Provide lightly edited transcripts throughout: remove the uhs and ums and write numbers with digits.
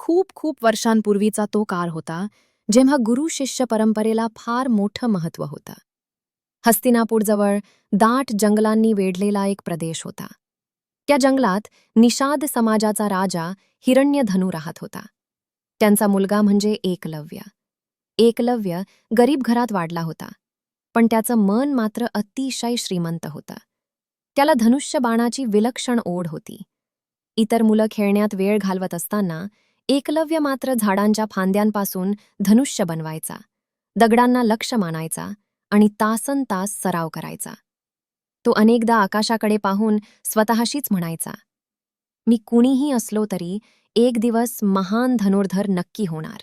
खूप खूप वर्षांपूर्वीचा तो काळ होता जेव्हा गुरु शिष्य परंपरेला फार मोठं महत्त्व होतं. हस्तिनापूरजवळ दाट जंगलांनी वेढलेला एक प्रदेश होता. त्या जंगलात निषाद समाजाचा राजा हिरण्यधनू राहत होता. त्यांचा मुलगा म्हणजे एकलव्य. एकलव्य गरीब घरात वाढला होता, पण त्याचं मन मात्र अतिशय श्रीमंत होतं. त्याला धनुष्य बाणाची विलक्षण ओढ होती. इतर मुलं खेळण्यात वेळ घालवत असताना एकलव्य मात्र झाडांच्या फांद्यांपासून धनुष्य बनवायचा, दगडांना लक्ष्य मानायचा आणि तासनतास सराव करायचा. तो अनेकदा आकाशाकडे पाहून स्वतःशीच म्हणायचा, मी कुणीही असलो तरी एक दिवस महान धनुर्धर नक्की होणार.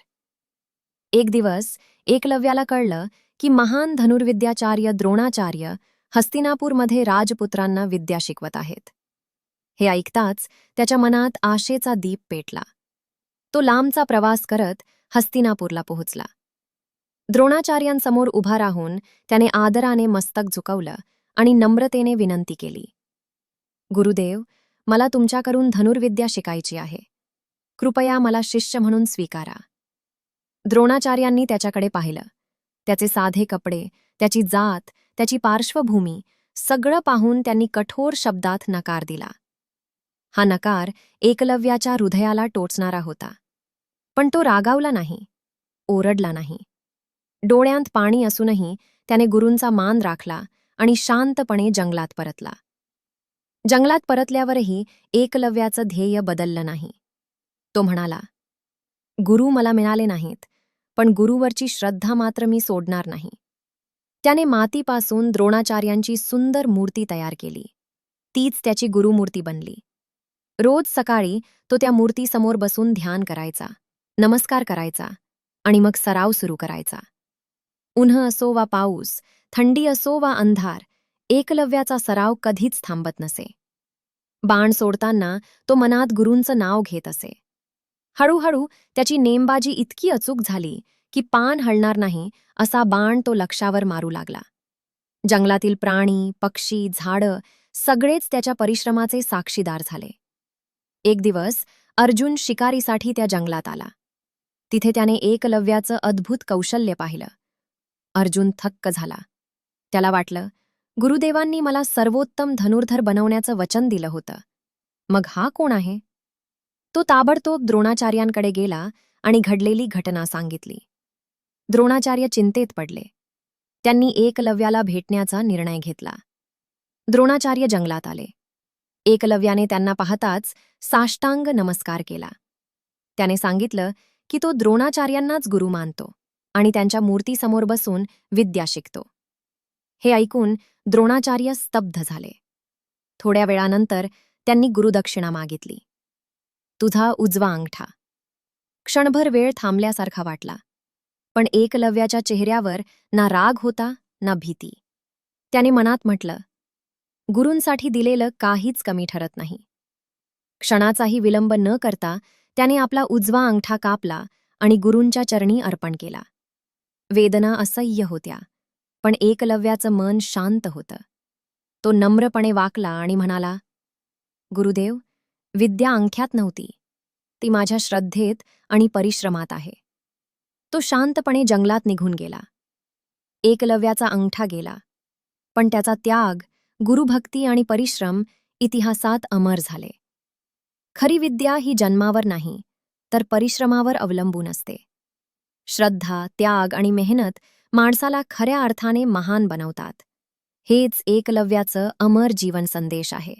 एक दिवस एकलव्याला कळलं की महान धनुर्विद्याचार्य द्रोणाचार्य हस्तिनापूरमध्ये राजपुत्रांना विद्या शिकवत आहेत. हे ऐकताच त्याच्या मनात आशेचा दीप पेटला. तो लांबचा प्रवास करत हस्तिनापूरला पोहोचला. द्रोणाचार्यांसमोर उभा राहून त्याने आदराने मस्तक झुकवलं आणि नम्रतेने विनंती केली, गुरुदेव, मला तुमच्याकडून धनुर्विद्या शिकायची आहे. कृपया मला शिष्य म्हणून स्वीकारा. द्रोणाचार्यांनी त्याच्याकडे पाहिलं. त्याचे साधे कपडे, त्याची जात, त्याची पार्श्वभूमी सगळं पाहून त्यांनी कठोर शब्दात नकार दिला. हा नकार एकलव्याच्या हृदयाला टोचणारा होता. पण तो रागावला नाही, ओरडला नाही. डोळ्यांत पाणी असूनही त्याने गुरूंचा मान राखला आणि शांतपणे जंगलात परतला. जंगलात परतल्यावरही एकलव्याचं ध्येय बदललं नाही. तो म्हणाला, गुरु मला मिळाले नाहीत, पण गुरुवरची श्रद्धा मात्र मी सोडणार नाही. त्याने मातीपासून द्रोणाचार्यांची सुंदर मूर्ती तयार केली. तीच त्याची गुरुमूर्ती बनली. रोज सकाळी तो त्या मूर्तीसमोर बसून ध्यान करायचा, नमस्कार करायचा आणि मग सराव सुरू करायचा. उन्ह असो वा पाऊस, थंडी असो वा अंधार, एकलव्याचा सराव कधीच थांबत नसे. बाण सोडताना तो मनात गुरूंचं नाव घेत असे. हळूहळू त्याची नेमबाजी इतकी अचूक झाली की पान हलणार नाही असा बाण तो लक्ष्यावर मारू लागला. जंगलातील प्राणी, पक्षी, झाडं सगळेच त्याच्या परिश्रमाचे साक्षीदार झाले. एक दिवस अर्जुन शिकारीसाठी त्या जंगलात आला. तिथे त्याने एकलव्याचं अद्भुत कौशल्य पाहिलं. अर्जुन थक्क झाला. त्याला वाटलं, गुरुदेवांनी मला सर्वोत्तम धनुर्धर बनवण्याचं वचन दिलं होतं. मग हा कोण आहे? तो ताबडतोब द्रोणाचार्यांकडे गेला आणि घडलेली घटना सांगितली. द्रोणाचार्य चिंतेत पडले. त्यांनी एकलव्याला भेटण्याचा निर्णय घेतला. द्रोणाचार्य जंगलात आले. एकलव्याने त्यांना पाहताच साष्टांग नमस्कार केला. त्याने सांगितलं की तो द्रोणाचार्यांनाच गुरु मानतो आणि त्यांच्या मूर्तीसमोर बसून विद्या शिकतो. हे ऐकून द्रोणाचार्य स्तब्ध झाले. थोड्या वेळानंतर त्यांनी गुरुदक्षिणा मागितली. तुझा उजवा अंगठा. क्षणभर वेळ थांबल्यासारखा वाटला, पण एकलव्याच्या चेहऱ्यावर ना राग होता ना भीती. त्याने मनात म्हटलं, गुरूंसाठी दिलेलं काहीच कमी ठरत नाही. क्षणाचाही विलंब न करता त्याने आपला उजवा अंगठा कापला आणि गुरूंच्या चरणी अर्पण केला. वेदना असह्य होत्या, पण एकलव्याचं मन शांत होतं. तो नम्रपणे वाकला आणि म्हणाला, गुरुदेव, विद्या अंगठ्यात नव्हती, ती माझ्या श्रद्धेत आणि परिश्रमात आहे. तो शांतपणे जंगलात निघून गेला. एकलव्याचा अंगठा गेला, पण त्याचा त्याग, गुरुभक्ती आणि परिश्रम इतिहासात अमर झाले. खरी विद्या ही जन्मावर नाही, तर परिश्रमावर अवलंबून असते. श्रद्धा, त्याग आणि मेहनत माणसाला खऱ्या अर्थाने महान बनवतात. हेच एकलव्याचं अमर जीवन संदेश आहे.